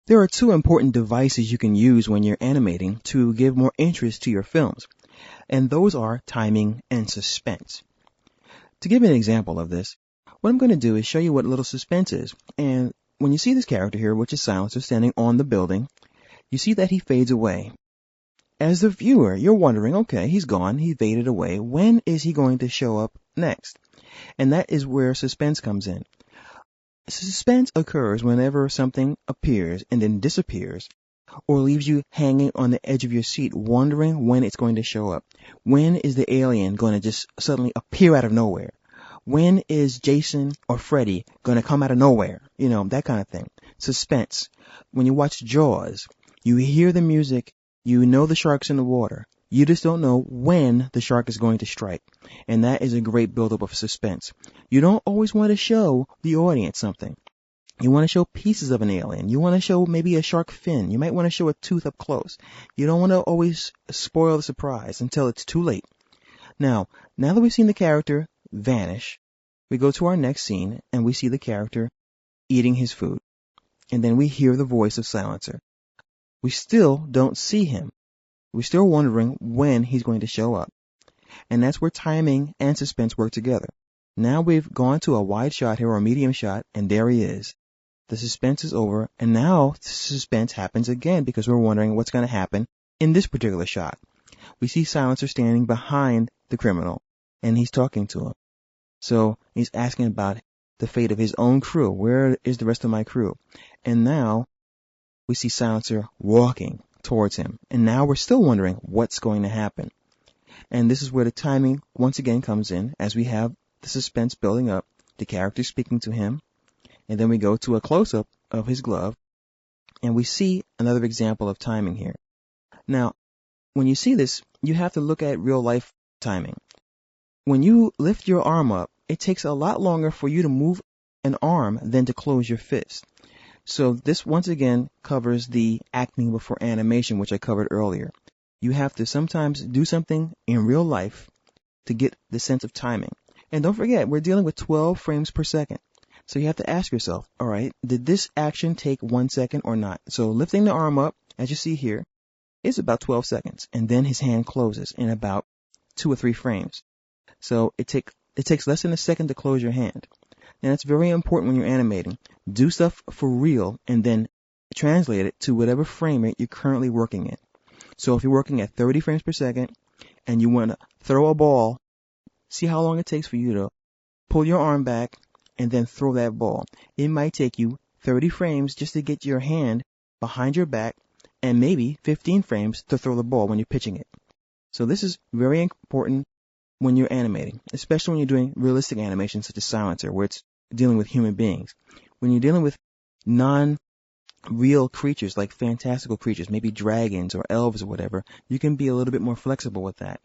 There are two important devices you can use when you're animating to give more interest to your films, and those are timing and suspense. To give an example of this, what I'm going to do is show you what little suspense is. And when you see this character here, which is Silencer, standing on the building, you see that he fades away. As the viewer, you're wondering, okay, he's gone, he faded away. When is he going to show up next? And that is where suspense comes in. Suspense occurs whenever something appears and then disappears, or leaves you hanging on the edge of your seat, wondering when it's going to show up. When is the alien going to just suddenly appear out of nowhere? When is Jason or Freddy going to come out of nowhere? You know, that kind of thing. Suspense. When you watch Jaws, you hear the music, you know the shark's in the water. You just don't know when the shark is going to strike. And that is a great buildup of suspense. You don't always want to show the audience something. You want to show pieces of an alien. You want to show maybe a shark fin. You might want to show a tooth up close. You don't want to always spoil the surprise until it's too late. Now that we've seen the character vanish, we go to our next scene and we see the character eating his food. And then we hear the voice of Silencer. We still don't see him. We're still wondering when he's going to show up. And that's where timing and suspense work together. Now we've gone to a wide shot here, or a medium shot, and there he is. The suspense is over, and now the suspense happens again because we're wondering what's going to happen in this particular shot. We see Silencer standing behind the criminal, and he's talking to him. So he's asking about the fate of his own crew. Where is the rest of my crew? And now we see Silencer walking towards him. And now we're still wondering what's going to happen. And this is where the timing once again comes in, as we have the suspense building up, the character speaking to him, and then we go to a close-up of his glove, and we see another example of timing here. Now, when you see this, you have to look at real-life timing. When you lift your arm up, it takes a lot longer for you to move an arm than to close your fist. So this once again covers the acting before animation, which I covered earlier. You have to sometimes do something in real life to get the sense of timing. And don't forget, we're dealing with 12 frames per second. So you have to ask yourself, all right, did this action take 1 second or not? So lifting the arm up, as you see here, is about 12 seconds. And then his hand closes in about 2 or 3 frames. So it takes less than a second to close your hand. And that's very important when you're animating. Do stuff for real and then translate it to whatever frame rate you're currently working in. So if you're working at 30 frames per second and you want to throw a ball, see how long it takes for you to pull your arm back and then throw that ball. It might take you 30 frames just to get your hand behind your back and maybe 15 frames to throw the ball when you're pitching it. So this is very important when you're animating, especially when you're doing realistic animations such as Silencer, where it's dealing with human beings. When you're dealing with non-real creatures like fantastical creatures, maybe dragons or elves or whatever, you can be a little bit more flexible with that.